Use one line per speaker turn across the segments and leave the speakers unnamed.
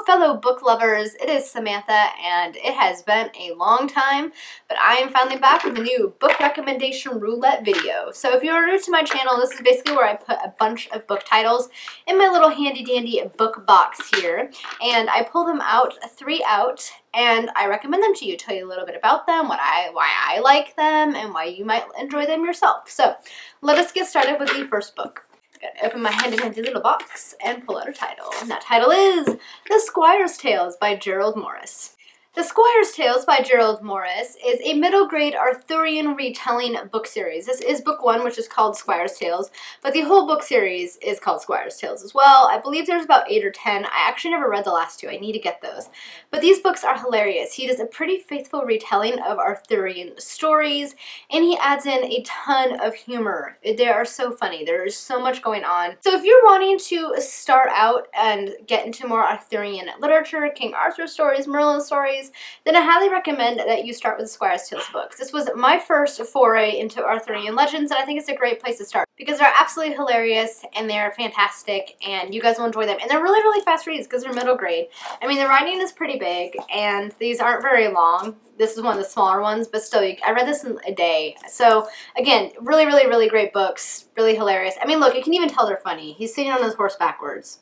Hello fellow book lovers, it is Samantha and it has been a long time, but I am finally back with a new book recommendation roulette video. So if you're new to my channel, this is basically where I put a bunch of book titles in my little handy dandy book box here, and I pull them out, 3 out, and I recommend them to you, tell you a little bit about them, why I like them, and why you might enjoy them yourself. So let us get started with the first book. Gotta open my handy dandy little box and pull out a title. And that title is The Squire's Tales by Gerald Morris. The Squire's Tales by Gerald Morris is a middle grade Arthurian retelling book series. This is book 1, which is called Squire's Tales, but the whole book series is called Squire's Tales as well. I believe there's about 8 or 10. I actually never read the last 2. I need to get those. But these books are hilarious. He does a pretty faithful retelling of Arthurian stories, and he adds in a ton of humor. They are so funny. There is so much going on. So if you're wanting to start out and get into more Arthurian literature, King Arthur stories, Merlin stories, then I highly recommend that you start with the Squire's Tales books. This was my first foray into Arthurian legends, and I think it's a great place to start because they're absolutely hilarious and they're fantastic, and you guys will enjoy them. And they're really, really fast reads because they're middle grade. I mean, the writing is pretty big, and these aren't very long. This is one of the smaller ones, but still, I read this in a day. So, again, really, really, really great books. Really hilarious. I mean, look, you can even tell they're funny. He's sitting on his horse backwards.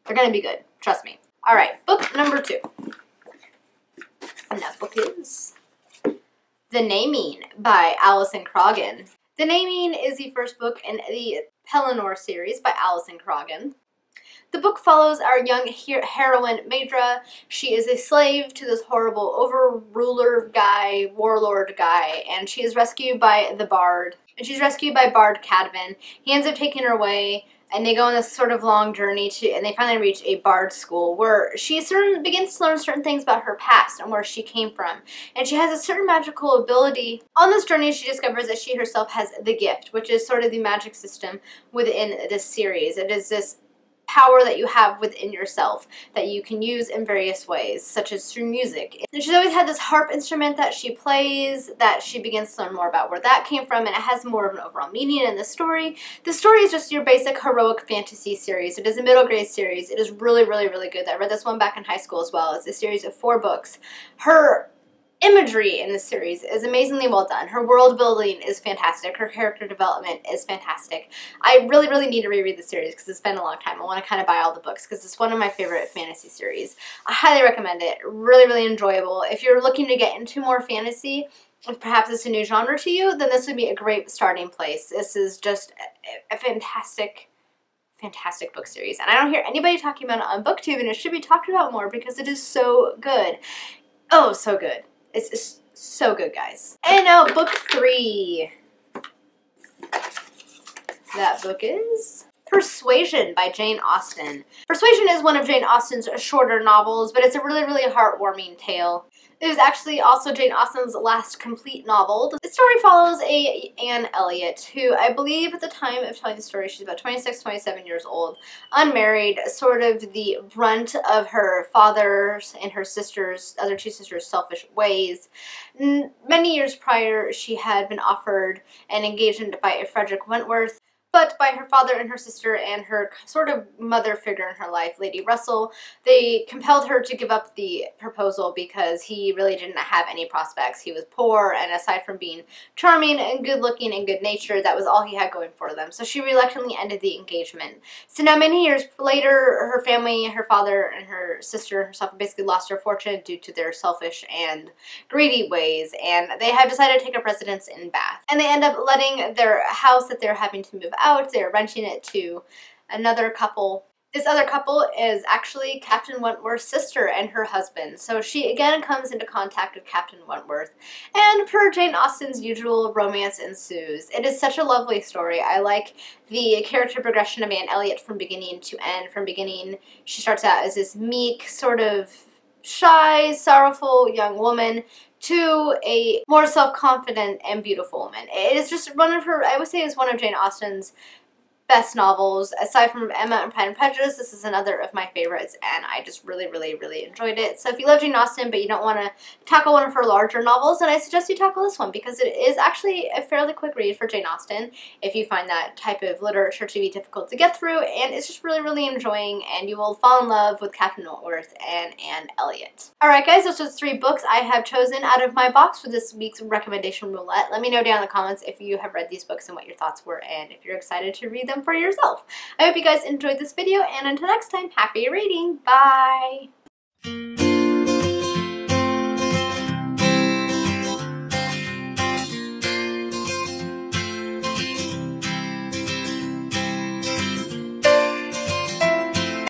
They're going to be good. Trust me. All right, book number 2. And that book is The Naming by Alison Croghan. The Naming is the first book in the Pelennor series by Alison Croghan. The book follows our young heroine, Maedra. She is a slave to this horrible overruler guy, warlord guy, and she is rescued by the Bard. And she's rescued by Bard Cadvan. He ends up taking her away, and they go on this sort of long journey and they finally reach a bard school where she begins to learn certain things about her past and where she came from. And she has a certain magical ability. On this journey, she discovers that she herself has the gift, which is sort of the magic system within this series. It is this power that you have within yourself that you can use in various ways, such as through music. And she's always had this harp instrument that she plays, that she begins to learn more about where that came from, and it has more of an overall meaning in the story. The story is just your basic heroic fantasy series. It is a middle grade series. It is really, really, really good. I read this one back in high school as well. It's a series of 4 books. Her imagery in this series is amazingly well done. Her world building is fantastic. Her character development is fantastic. I really, really need to reread the series because it's been a long time. I want to kind of buy all the books because it's one of my favorite fantasy series. I highly recommend it. Really, really enjoyable. If you're looking to get into more fantasy, if perhaps it's a new genre to you, then this would be a great starting place. This is just a fantastic book series. And I don't hear anybody talking about it on Booktube, and it should be talked about more because it is so good. Oh, so good. It's so good, guys. And now book 3. That book is Persuasion by Jane Austen. Persuasion is one of Jane Austen's shorter novels, but it's a really, really heartwarming tale. It is actually also Jane Austen's last complete novel. The story follows Anne Elliot, who I believe at the time of telling the story, she's about 26, 27 years old, unmarried, sort of the brunt of her father's and her other 2 sisters' selfish ways. Many years prior, she had been offered an engagement by Frederick Wentworth, but by her father and her sister and her sort of mother figure in her life, Lady Russell, they compelled her to give up the proposal because he really didn't have any prospects. He was poor, and aside from being charming and good-looking and good-natured, that was all he had going for them. So she reluctantly ended the engagement. So now many years later, her family, her father and her sister herself basically lost their fortune due to their selfish and greedy ways, and they have decided to take up residence in Bath. And they end up letting their house that they're having to move out, they're renting it to another couple. This other couple is actually Captain Wentworth's sister and her husband. So she again comes into contact with Captain Wentworth, and per Jane Austen's usual, romance ensues. It is such a lovely story. I like the character progression of Anne Elliot from beginning to end. From beginning, she starts out as this meek, sort of shy, sorrowful young woman to a more self-confident and beautiful woman. It is just one of her, I would say, is one of Jane Austen's best novels. Aside from Emma and Pride and Prejudice, this is another of my favorites, and I just really, really, really enjoyed it. So if you love Jane Austen, but you don't want to tackle one of her larger novels, then I suggest you tackle this one, because it is actually a fairly quick read for Jane Austen if you find that type of literature to be difficult to get through, and it's just really, really enjoying, and you will fall in love with Captain Wentworth and Anne Elliot. Alright guys, those are the 3 books I have chosen out of my box for this week's recommendation roulette. Let me know down in the comments if you have read these books and what your thoughts were, and if you're excited to read them for yourself. I hope you guys enjoyed this video, and until next time, happy reading! Bye!